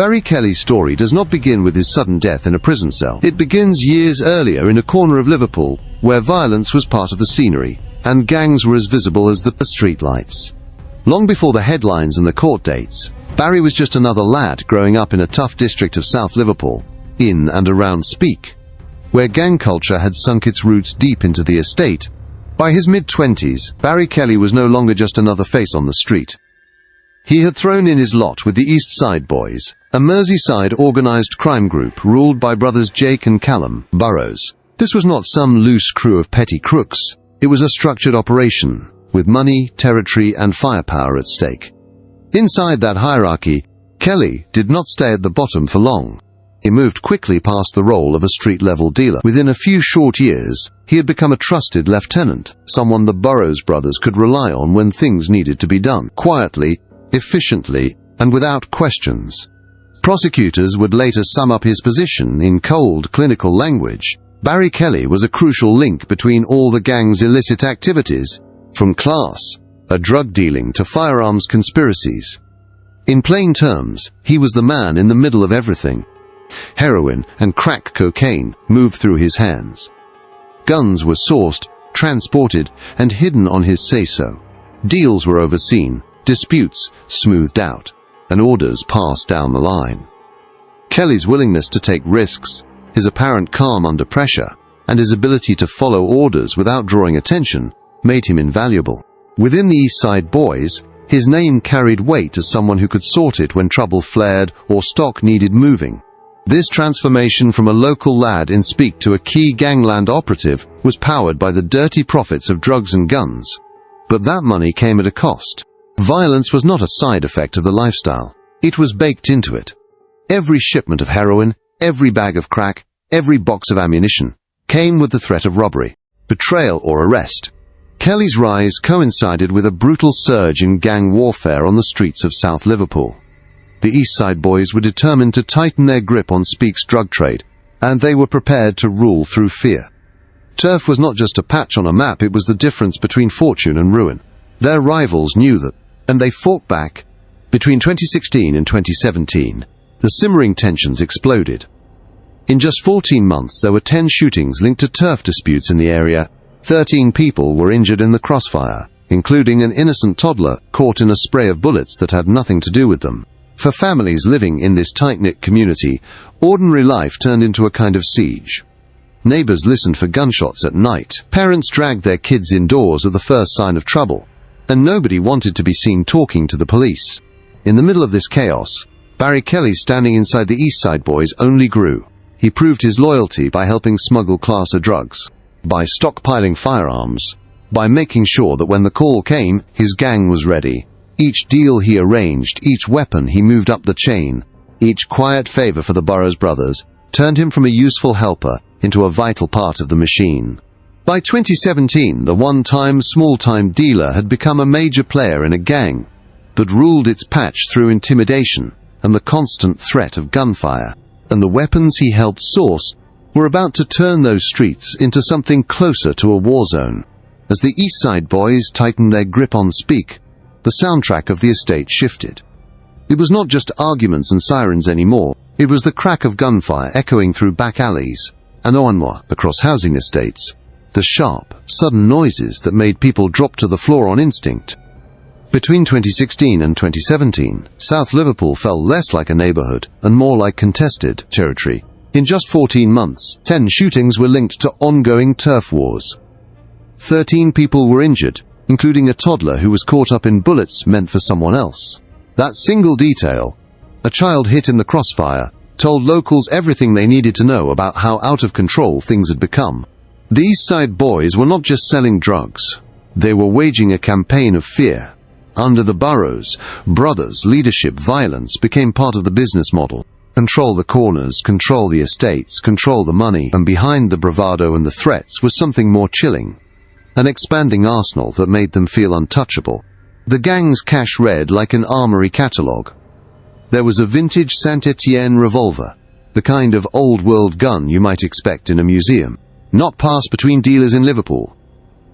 Barry Kelly's story does not begin with his sudden death in a prison cell. It begins years earlier in a corner of Liverpool, where violence was part of the scenery, and gangs were as visible as the streetlights. Long before the headlines and the court dates, Barry was just another lad growing up in a tough district of South Liverpool, in and around Speke, where gang culture had sunk its roots deep into the estate. By his mid-20s, Barry Kelly was no longer just another face on the street. He had thrown in his lot with the East Side Boys, a Merseyside organised crime group ruled by brothers Jake and Callum Burrows. This was not some loose crew of petty crooks. It was a structured operation, with money, territory and firepower at stake. Inside that hierarchy, Kelly did not stay at the bottom for long. He moved quickly past the role of a street-level dealer. Within a few short years, he had become a trusted lieutenant, someone the Burrows brothers could rely on when things needed to be done, quietly, efficiently, and without questions. Prosecutors would later sum up his position in cold, clinical language. Barry Kelly was a crucial link between all the gang's illicit activities, from class, drug dealing to firearms conspiracies. In plain terms, he was the man in the middle of everything. Heroin and crack cocaine moved through his hands. Guns were sourced, transported, and hidden on his say-so. Deals were overseen, disputes smoothed out, and orders passed down the line. Kelly's willingness to take risks, his apparent calm under pressure, and his ability to follow orders without drawing attention made him invaluable. Within the East Side Boys, his name carried weight as someone who could sort it when trouble flared or stock needed moving. This transformation from a local lad in Speke to a key gangland operative was powered by the dirty profits of drugs and guns. But that money came at a cost. Violence was not a side effect of the lifestyle. It was baked into it. Every shipment of heroin, every bag of crack, every box of ammunition came with the threat of robbery, betrayal or arrest. Kelly's rise coincided with a brutal surge in gang warfare on the streets of South Liverpool. The East Side Boys were determined to tighten their grip on Speke's drug trade, and they were prepared to rule through fear. Turf was not just a patch on a map, it was the difference between fortune and ruin. Their rivals knew that, and they fought back. Between 2016 and 2017, the simmering tensions exploded. In just 14 months, there were 10 shootings linked to turf disputes in the area. 13 people were injured in the crossfire, including an innocent toddler caught in a spray of bullets that had nothing to do with them. For families living in this tight-knit community, ordinary life turned into a kind of siege. Neighbors listened for gunshots at night. Parents dragged their kids indoors at the first sign of trouble, and nobody wanted to be seen talking to the police. In the middle of this chaos, Barry Kelly standing inside the East Side Boys only grew. He proved his loyalty by helping smuggle class of drugs, by stockpiling firearms, by making sure that when the call came, his gang was ready. Each deal he arranged, each weapon he moved up the chain, each quiet favor for the Burrows brothers, turned him from a useful helper into a vital part of the machine. By 2017, the one-time, small-time dealer had become a major player in a gang that ruled its patch through intimidation and the constant threat of gunfire, and the weapons he helped source were about to turn those streets into something closer to a war zone. As the East Side Boys tightened their grip on Speke, the soundtrack of the estate shifted. It was not just arguments and sirens anymore, it was the crack of gunfire echoing through back alleys and across housing estates, the sharp, sudden noises that made people drop to the floor on instinct. Between 2016 and 2017, South Liverpool felt less like a neighborhood and more like contested territory. In just 14 months, 10 shootings were linked to ongoing turf wars. 13 people were injured, including a toddler who was caught up in bullets meant for someone else. That single detail, a child hit in the crossfire, told locals everything they needed to know about how out of control things had become. The East Side Boys were not just selling drugs. They were waging a campaign of fear. Under the Burrows brothers' leadership, violence became part of the business model. Control the corners, control the estates, control the money, and behind the bravado and the threats was something more chilling. An expanding arsenal that made them feel untouchable. The gang's cash read like an armory catalogue. There was a vintage Saint-Étienne revolver, the kind of old-world gun you might expect in a museum, not passed between dealers in Liverpool.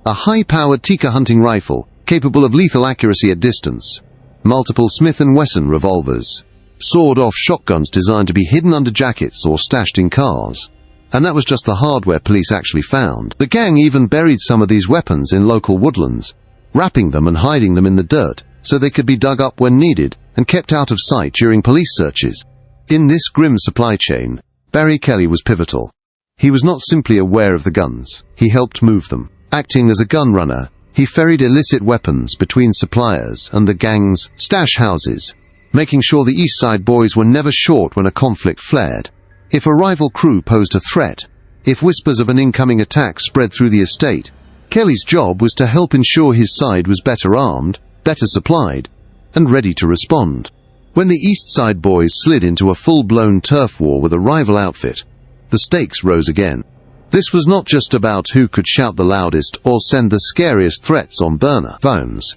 A high-powered Tikka hunting rifle, capable of lethal accuracy at distance. Multiple Smith & Wesson revolvers, sawed-off shotguns designed to be hidden under jackets or stashed in cars. And that was just the hardware police actually found. The gang even buried some of these weapons in local woodlands, wrapping them and hiding them in the dirt so they could be dug up when needed and kept out of sight during police searches. In this grim supply chain, Barry Kelly was pivotal. He was not simply aware of the guns, he helped move them. Acting as a gun runner, he ferried illicit weapons between suppliers and the gang's stash houses, making sure the East Side boys were never short when a conflict flared. If a rival crew posed a threat, if whispers of an incoming attack spread through the estate, Kelly's job was to help ensure his side was better armed, better supplied, and ready to respond. When the East Side boys slid into a full-blown turf war with a rival outfit, the stakes rose again. This was not just about who could shout the loudest or send the scariest threats on burner phones.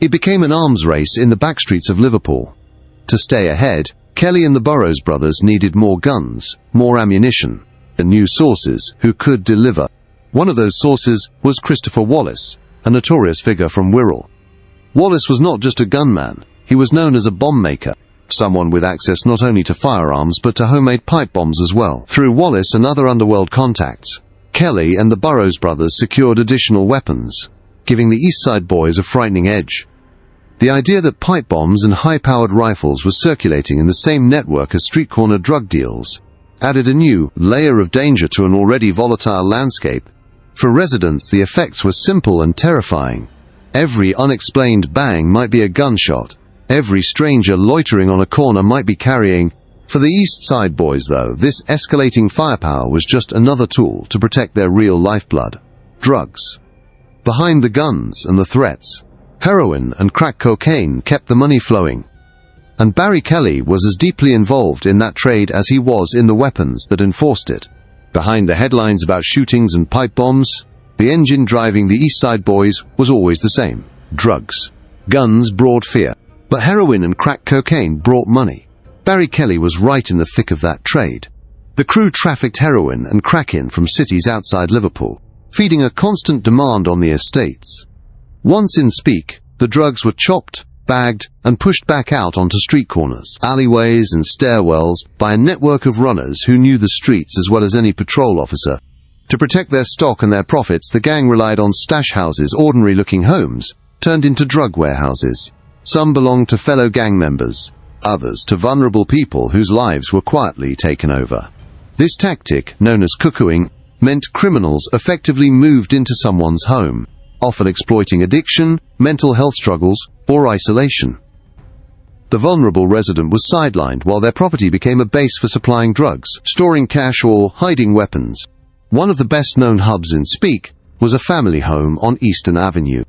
It became an arms race in the backstreets of Liverpool. To stay ahead, Kelly and the Burrows brothers needed more guns, more ammunition, and new sources who could deliver. One of those sources was Christopher Wallace, a notorious figure from Wirral. Wallace was not just a gunman, he was known as a bomb maker, someone with access not only to firearms but to homemade pipe bombs as well. Through Wallace and other underworld contacts, Kelly and the Burrows brothers secured additional weapons, giving the East Side boys a frightening edge. The idea that pipe bombs and high-powered rifles were circulating in the same network as street-corner drug deals added a new layer of danger to an already volatile landscape. For residents, the effects were simple and terrifying. Every unexplained bang might be a gunshot. Every stranger loitering on a corner might be carrying. For the East Side boys, though, this escalating firepower was just another tool to protect their real lifeblood: drugs. Behind the guns and the threats, heroin and crack cocaine kept the money flowing. And Barry Kelly was as deeply involved in that trade as he was in the weapons that enforced it. Behind the headlines about shootings and pipe bombs, the engine driving the East Side boys was always the same: drugs. Guns brought fear, but heroin and crack cocaine brought money. Barry Kelly was right in the thick of that trade. The crew trafficked heroin and crack in from cities outside Liverpool, feeding a constant demand on the estates. Once in Speke, the drugs were chopped, bagged, and pushed back out onto street corners, alleyways, and stairwells by a network of runners who knew the streets as well as any patrol officer. To protect their stock and their profits, the gang relied on stash houses, ordinary-looking homes, turned into drug warehouses. Some belonged to fellow gang members, others to vulnerable people whose lives were quietly taken over. This tactic, known as cuckooing, meant criminals effectively moved into someone's home, often exploiting addiction, mental health struggles, or isolation. The vulnerable resident was sidelined while their property became a base for supplying drugs, storing cash, or hiding weapons. One of the best-known hubs in Speke was a family home on Eastern Avenue.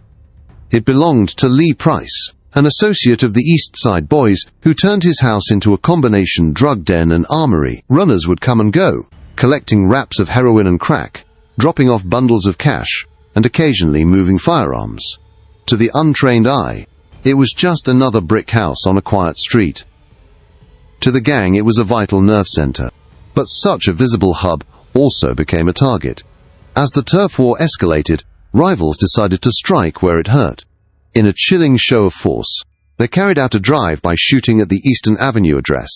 It belonged to Lee Price, an associate of the East Side boys who turned his house into a combination drug den and armory. Runners would come and go, collecting wraps of heroin and crack, dropping off bundles of cash, and occasionally moving firearms. To the untrained eye, it was just another brick house on a quiet street. To the gang, it was a vital nerve center. But such a visible hub also became a target. As the turf war escalated, rivals decided to strike where it hurt. In a chilling show of force, they carried out a drive-by shooting at the Eastern Avenue address.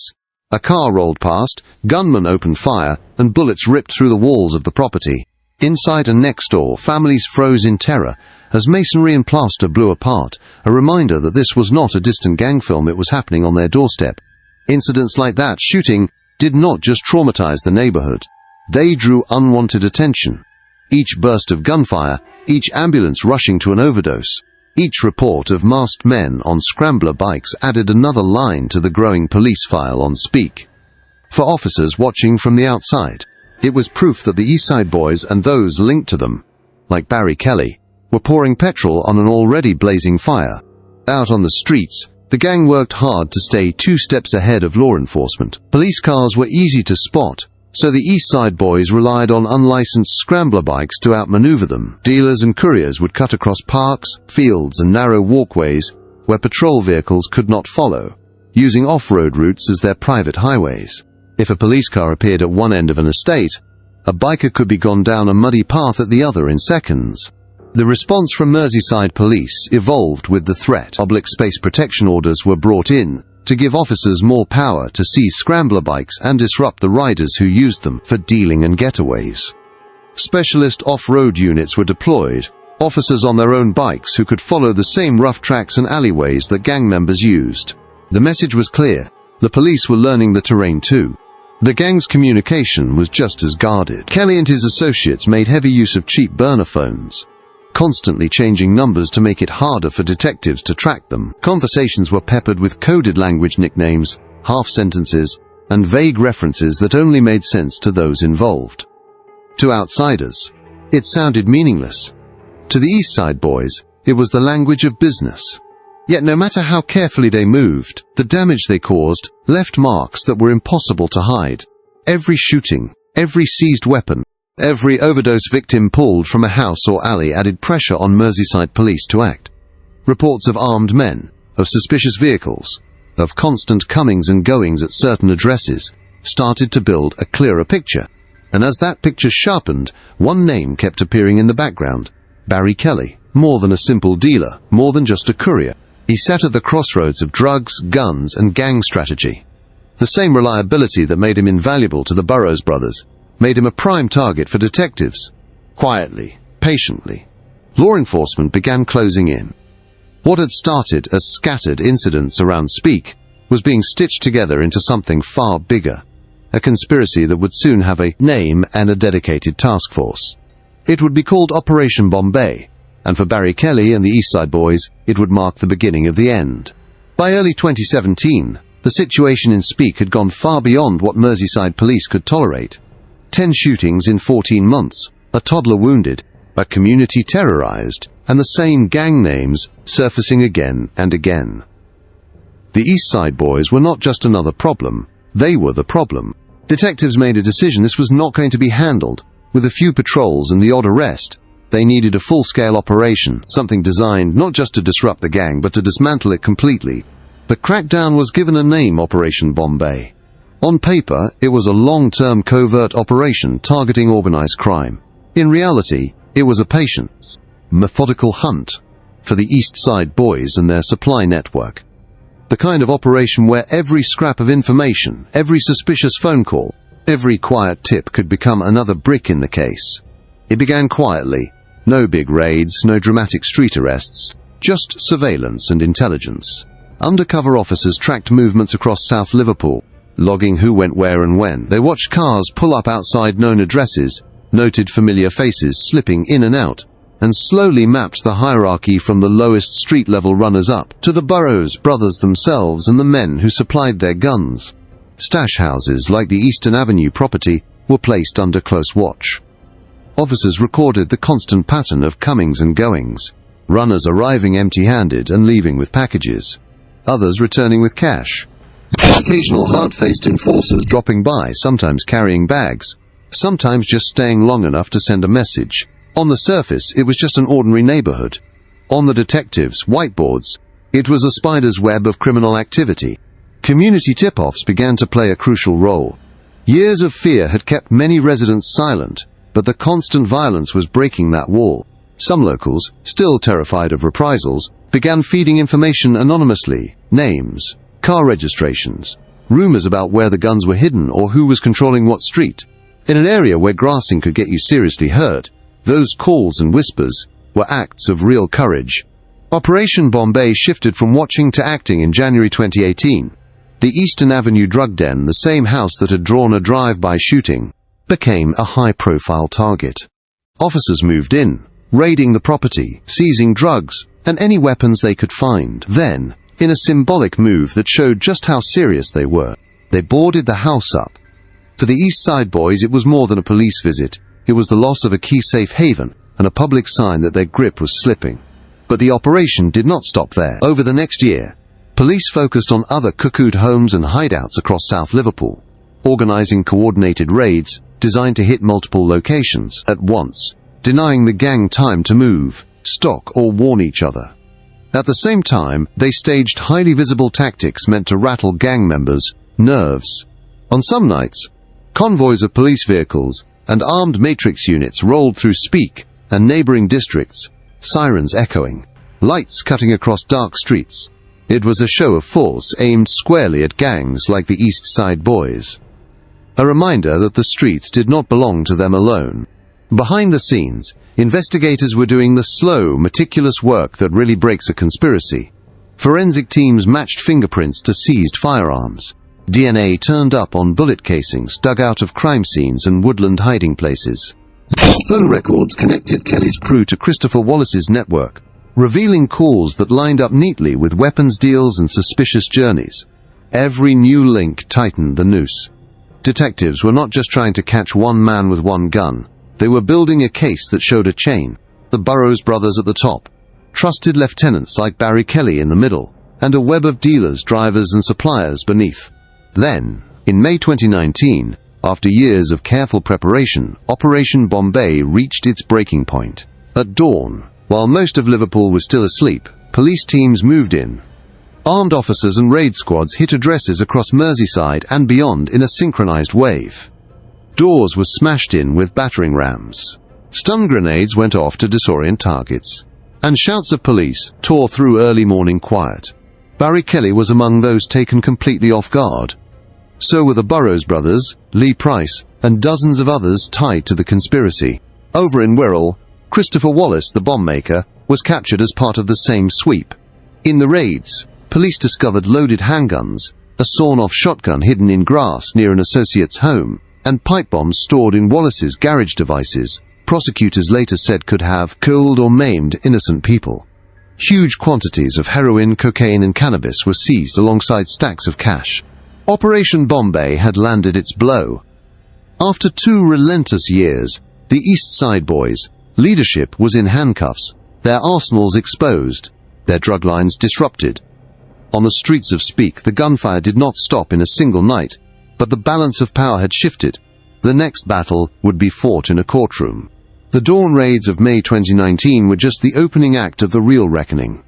A car rolled past, gunmen opened fire, and bullets ripped through the walls of the property. Inside and next door, families froze in terror as masonry and plaster blew apart, a reminder that this was not a distant gang film, it was happening on their doorstep. Incidents like that shooting did not just traumatize the neighborhood. They drew unwanted attention. Each burst of gunfire, each ambulance rushing to an overdose, each report of masked men on scrambler bikes added another line to the growing police file on Speke. For officers watching from the outside, it was proof that the East Side boys and those linked to them, like Barry Kelly, were pouring petrol on an already blazing fire. Out on the streets, the gang worked hard to stay 2 steps ahead of law enforcement. Police cars were easy to spot, so the East Side boys relied on unlicensed scrambler bikes to outmaneuver them. Dealers and couriers would cut across parks, fields, and narrow walkways where patrol vehicles could not follow, using off-road routes as their private highways. If a police car appeared at one end of an estate, a biker could be gone down a muddy path at the other in seconds. The response from Merseyside Police evolved with the threat. Public space protection orders were brought in, to give officers more power to seize scrambler bikes and disrupt the riders who used them for dealing and getaways. Specialist off-road units were deployed, officers on their own bikes who could follow the same rough tracks and alleyways that gang members used. The message was clear: the police were learning the terrain too. The gang's communication was just as guarded. Kelly and his associates made heavy use of cheap burner phones, constantly changing numbers to make it harder for detectives to track them. Conversations were peppered with coded language nicknames, half-sentences, and vague references that only made sense to those involved. To outsiders, it sounded meaningless. To the East Side boys, it was the language of business. Yet no matter how carefully they moved, the damage they caused left marks that were impossible to hide. Every shooting, every seized weapon, every overdose victim pulled from a house or alley added pressure on Merseyside Police to act. Reports of armed men, of suspicious vehicles, of constant comings and goings at certain addresses started to build a clearer picture. And as that picture sharpened, one name kept appearing in the background: Barry Kelly. More than a simple dealer, more than just a courier. He sat at the crossroads of drugs, guns, and gang strategy. The same reliability that made him invaluable to the Burroughs brothers made him a prime target for detectives. Quietly, patiently, law enforcement began closing in. What had started as scattered incidents around Speke was being stitched together into something far bigger. A conspiracy that would soon have a name and a dedicated task force. It would be called Operation Bombay, and for Barry Kelly and the East Side boys, it would mark the beginning of the end. By early 2017, the situation in Speke had gone far beyond what Merseyside Police could tolerate. 10 shootings in 14 months, a toddler wounded, a community terrorized, and the same gang names surfacing again and again. The East Side boys were not just another problem, they were the problem. Detectives made a decision this was not going to be handled with a few patrols and the odd arrest. They needed a full-scale operation, something designed not just to disrupt the gang but to dismantle it completely. The crackdown was given a name: Operation Bombay. On paper, it was a long-term covert operation targeting organized crime. In reality, it was a patient, methodical hunt for the East Side boys and their supply network. The kind of operation where every scrap of information, every suspicious phone call, every quiet tip could become another brick in the case. It began quietly. No big raids, no dramatic street arrests, just surveillance and intelligence. Undercover officers tracked movements across South Liverpool, logging who went where and when. They watched cars pull up outside known addresses, noted familiar faces slipping in and out, and slowly mapped the hierarchy from the lowest street-level runners up to the Burroughs brothers themselves and the men who supplied their guns. Stash houses like the Eastern Avenue property were placed under close watch. Officers recorded the constant pattern of comings and goings, runners arriving empty-handed and leaving with packages, others returning with cash. Occasional hard-faced enforcers dropping by, sometimes carrying bags, sometimes just staying long enough to send a message. On the surface, it was just an ordinary neighborhood. On the detectives' whiteboards, it was a spider's web of criminal activity. Community tip-offs began to play a crucial role. Years of fear had kept many residents silent, but the constant violence was breaking that wall. Some locals, still terrified of reprisals, began feeding information anonymously: names, car registrations, rumors about where the guns were hidden or who was controlling what street. In an area where grassing could get you seriously hurt, those calls and whispers were acts of real courage. Operation Bombay shifted from watching to acting in January 2018. The Eastern Avenue drug den, the same house that had drawn a drive-by shooting, became a high-profile target. Officers moved in, raiding the property, seizing drugs, and any weapons they could find. Then, in a symbolic move that showed just how serious they were, they boarded the house up. For the East Side boys, it was more than a police visit. It was the loss of a key safe haven and a public sign that their grip was slipping. But the operation did not stop there. Over the next year, police focused on other cuckooed homes and hideouts across South Liverpool, organizing coordinated raids designed to hit multiple locations at once, denying the gang time to move, stalk, or warn each other. At the same time, they staged highly visible tactics meant to rattle gang members' nerves. On some nights, convoys of police vehicles and armed matrix units rolled through Speke and neighboring districts, sirens echoing, lights cutting across dark streets. It was a show of force aimed squarely at gangs like the East Side Boys. A reminder that the streets did not belong to them alone. Behind the scenes, investigators were doing the slow, meticulous work that really breaks a conspiracy. Forensic teams matched fingerprints to seized firearms. DNA turned up on bullet casings dug out of crime scenes and woodland hiding places. Phone records connected Kelly's crew to Christopher Wallace's network, revealing calls that lined up neatly with weapons deals and suspicious journeys. Every new link tightened the noose. Detectives were not just trying to catch one man with one gun. They were building a case that showed a chain. The Burroughs brothers at the top, trusted lieutenants like Barry Kelly in the middle, and a web of dealers, drivers and suppliers beneath. Then, in May 2019, after years of careful preparation, Operation Bombay reached its breaking point. At dawn, while most of Liverpool was still asleep, police teams moved in. Armed officers and raid squads hit addresses across Merseyside and beyond in a synchronized wave. Doors were smashed in with battering rams. Stun grenades went off to disorient targets. And shouts of police tore through early morning quiet. Barry Kelly was among those taken completely off guard. So were the Burroughs brothers, Lee Price, and dozens of others tied to the conspiracy. Over in Wirral, Christopher Wallace, the bomb maker, was captured as part of the same sweep. In the raids, police discovered loaded handguns, a sawn-off shotgun hidden in grass near an associate's home, and pipe bombs stored in Wallace's garage devices prosecutors later said could have killed or maimed innocent people. Huge quantities of heroin, cocaine and cannabis were seized alongside stacks of cash. Operation Bombay had landed its blow. After 2 relentless years, the East Side Boys' leadership was in handcuffs, their arsenals exposed, their drug lines disrupted. On the streets of Speke, the gunfire did not stop in a single night, but the balance of power had shifted. The next battle would be fought in a courtroom. The dawn raids of May 2019 were just the opening act of the real reckoning.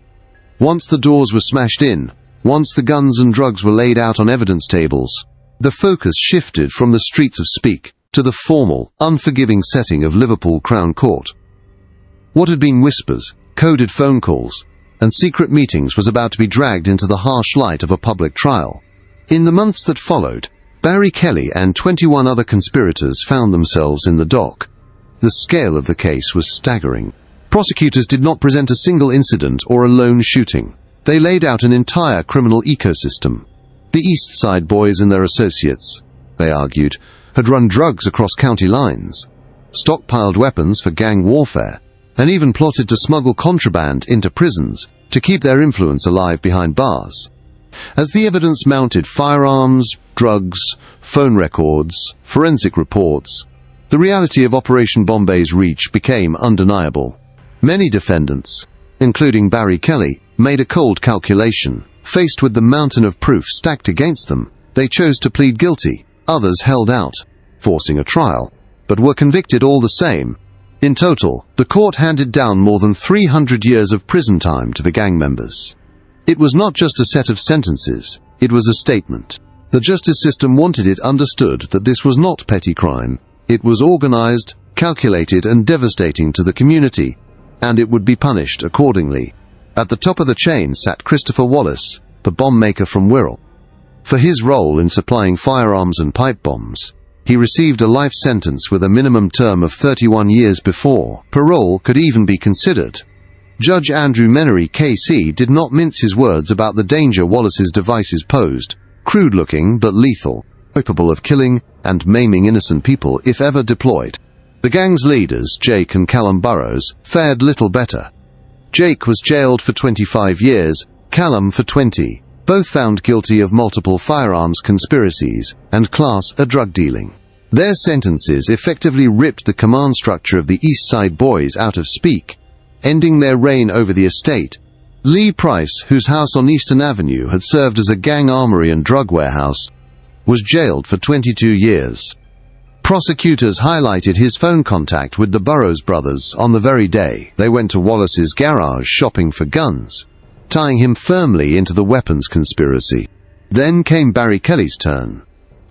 Once the doors were smashed in, once the guns and drugs were laid out on evidence tables, the focus shifted from the streets of Speke to the formal, unforgiving setting of Liverpool Crown Court. What had been whispers, coded phone calls, and secret meetings was about to be dragged into the harsh light of a public trial. In the months that followed, Barry Kelly and 21 other conspirators found themselves in the dock. The scale of the case was staggering. Prosecutors did not present a single incident or a lone shooting. They laid out an entire criminal ecosystem. The East Side Boys and their associates, they argued, had run drugs across county lines, stockpiled weapons for gang warfare, and even plotted to smuggle contraband into prisons to keep their influence alive behind bars. As the evidence mounted, firearms, drugs, phone records, forensic reports, the reality of Operation Bombay's reach became undeniable. Many defendants, including Barry Kelly, made a cold calculation. Faced with the mountain of proof stacked against them, they chose to plead guilty. Others held out, forcing a trial, but were convicted all the same. In total, the court handed down more than 300 years of prison time to the gang members. It was not just a set of sentences, it was a statement. The justice system wanted it understood that this was not petty crime. It was organized, calculated and devastating to the community, and it would be punished accordingly. At the top of the chain sat Christopher Wallace, the bomb maker from Wirral. For his role in supplying firearms and pipe bombs, he received a life sentence with a minimum term of 31 years before parole could even be considered. Judge Andrew Menery KC did not mince his words about the danger Wallace's devices posed, crude-looking but lethal, capable of killing and maiming innocent people if ever deployed. The gang's leaders, Jake and Callum Burroughs, fared little better. Jake was jailed for 25 years, Callum for 20, both found guilty of multiple firearms conspiracies and Class A drug dealing. Their sentences effectively ripped the command structure of the East Side Boys out of Speke, ending their reign over the estate. Lee Price, whose house on Eastern Avenue had served as a gang armory and drug warehouse, was jailed for 22 years. Prosecutors highlighted his phone contact with the Burroughs brothers on the very day they went to Wallace's garage shopping for guns, tying him firmly into the weapons conspiracy. Then came Barry Kelly's turn.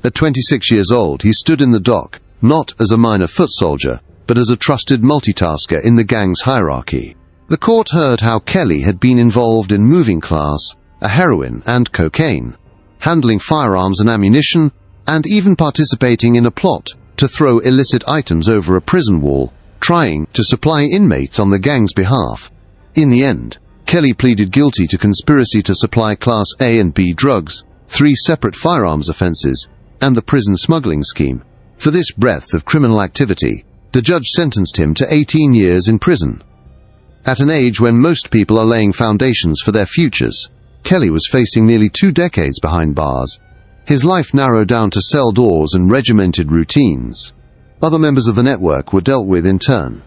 At 26 years old, he stood in the dock, not as a minor foot soldier, but as a trusted multitasker in the gang's hierarchy. The court heard how Kelly had been involved in moving class, a heroin and cocaine, handling firearms and ammunition, and even participating in a plot to throw illicit items over a prison wall, trying to supply inmates on the gang's behalf. In the end, Kelly pleaded guilty to conspiracy to supply Class A and B drugs, 3 separate firearms offenses, and the prison smuggling scheme. For this breadth of criminal activity, the judge sentenced him to 18 years in prison. At an age when most people are laying foundations for their futures, Kelly was facing nearly 2 decades behind bars. His life narrowed down to cell doors and regimented routines. Other members of the network were dealt with in turn.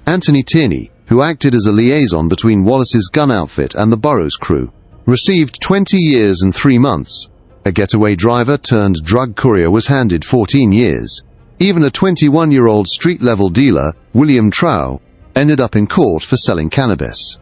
Anthony Tierney, who acted as a liaison between Wallace's gun outfit and the Burroughs crew, received 20 years and 3 months. A getaway driver turned drug courier was handed 14 years. Even a 21-year-old street-level dealer, William Trow, ended up in court for selling cannabis.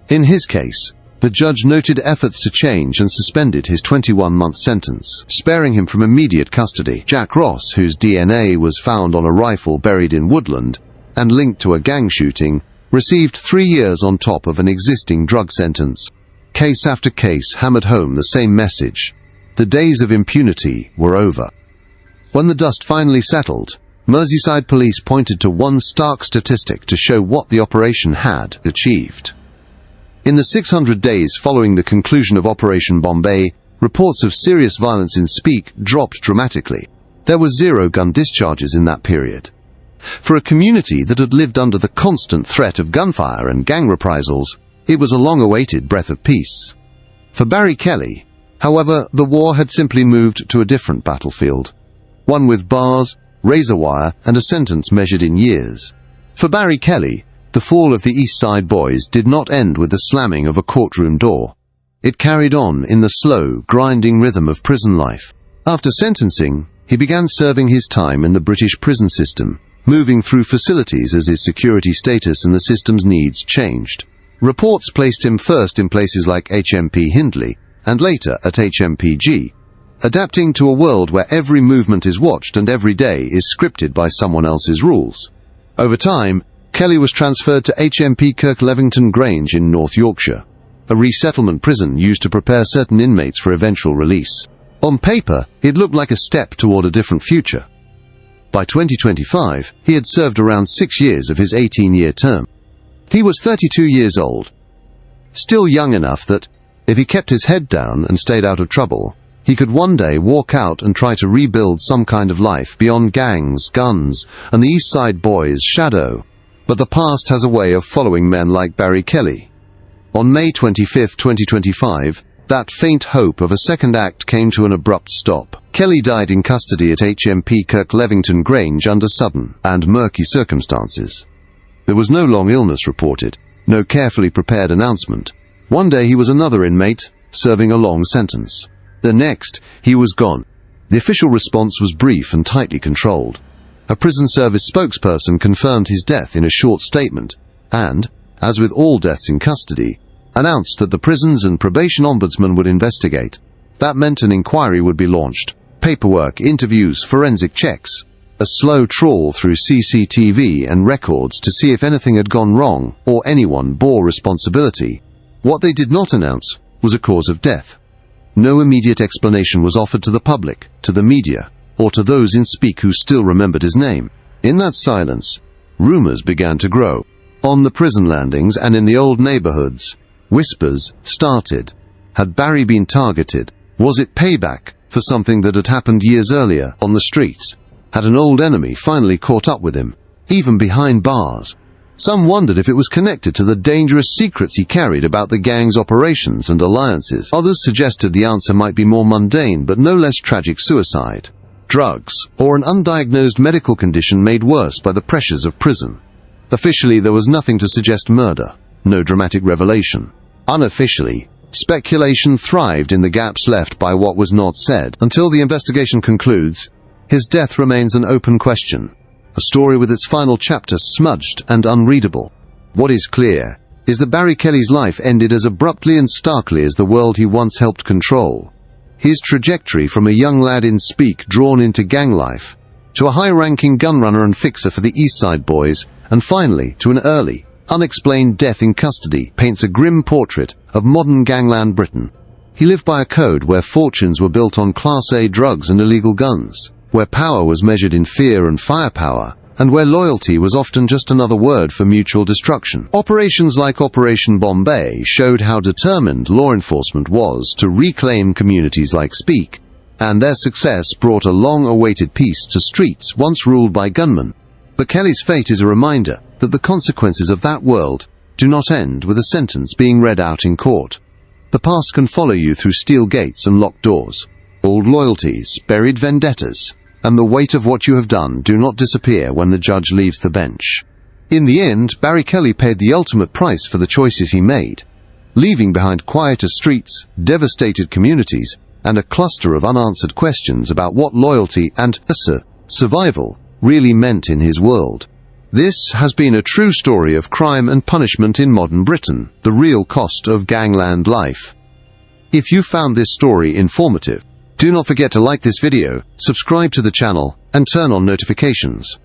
In his case, the judge noted efforts to change and suspended his 21-month sentence, sparing him from immediate custody. Jack Ross, whose DNA was found on a rifle buried in woodland and linked to a gang shooting, received 3 years on top of an existing drug sentence. Case after case hammered home the same message. The days of impunity were over. When the dust finally settled, Merseyside Police pointed to one stark statistic to show what the operation had achieved. In the 600 days following the conclusion of Operation Bombay, reports of serious violence in Speke dropped dramatically. There were 0 gun discharges in that period. For a community that had lived under the constant threat of gunfire and gang reprisals, it was a long-awaited breath of peace. For Barry Kelly, however, the war had simply moved to a different battlefield. One with bars, razor wire, and a sentence measured in years. For Barry Kelly, the fall of the East Side Boys did not end with the slamming of a courtroom door. It carried on in the slow, grinding rhythm of prison life. After sentencing, he began serving his time in the British prison system, moving through facilities as his security status and the system's needs changed. Reports placed him first in places like HMP Hindley, and later at HMPG, adapting to a world where every movement is watched and every day is scripted by someone else's rules. Over time, Kelly was transferred to HMP Kirk-Levington Grange in North Yorkshire, a resettlement prison used to prepare certain inmates for eventual release. On paper, it looked like a step toward a different future. By 2025, he had served around 6 years of his 18-year term. He was 32 years old, still young enough that, if he kept his head down and stayed out of trouble, he could one day walk out and try to rebuild some kind of life beyond gangs, guns, and the East Side Boys' shadow. But the past has a way of following men like Barry Kelly. On May 25, 2025, that faint hope of a second act came to an abrupt stop. Kelly died in custody at HMP Kirk-Levington Grange under sudden and murky circumstances. There was no long illness reported, no carefully prepared announcement. One day he was another inmate, serving a long sentence. The next, he was gone. The official response was brief and tightly controlled. A prison service spokesperson confirmed his death in a short statement, and, as with all deaths in custody, announced that the prisons and probation ombudsman would investigate. That meant an inquiry would be launched. Paperwork, interviews, forensic checks. A slow trawl through CCTV and records to see if anything had gone wrong or anyone bore responsibility. What they did not announce was a cause of death. No immediate explanation was offered to the public, to the media, or to those in Speke who still remembered his name. In that silence, rumors began to grow. On the prison landings and in the old neighborhoods, whispers started. Had Barry been targeted? Was it payback for something that had happened years earlier on the streets? Had an old enemy finally caught up with him, even behind bars? Some wondered if it was connected to the dangerous secrets he carried about the gang's operations and alliances. Others suggested the answer might be more mundane but no less tragic: suicide, drugs, or an undiagnosed medical condition made worse by the pressures of prison. Officially, there was nothing to suggest murder, no dramatic revelation. Unofficially, speculation thrived in the gaps left by what was not said. Until the investigation concludes, his death remains an open question, a story with its final chapter smudged and unreadable. What is clear is that Barry Kelly's life ended as abruptly and starkly as the world he once helped control. His trajectory from a young lad in Speke drawn into gang life, to a high-ranking gunrunner and fixer for the East Side Boys, and finally to an early, unexplained death in custody, paints a grim portrait of modern gangland Britain. He lived by a code where fortunes were built on Class A drugs and illegal guns, where power was measured in fear and firepower, and where loyalty was often just another word for mutual destruction. Operations like Operation Bombay showed how determined law enforcement was to reclaim communities like Speke, and their success brought a long-awaited peace to streets once ruled by gunmen. But Kelly's fate is a reminder that the consequences of that world do not end with a sentence being read out in court. The past can follow you through steel gates and locked doors. Old loyalties, buried vendettas, and the weight of what you have done do not disappear when the judge leaves the bench. In the end, Barry Kelly paid the ultimate price for the choices he made, leaving behind quieter streets, devastated communities, and a cluster of unanswered questions about what loyalty and survival really meant in his world. This has been a true story of crime and punishment in modern Britain, the real cost of gangland life. If you found this story informative, do not forget to like this video, subscribe to the channel, and turn on notifications.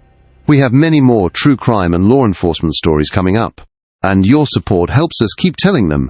We have many more true crime and law enforcement stories coming up, and your support helps us keep telling them.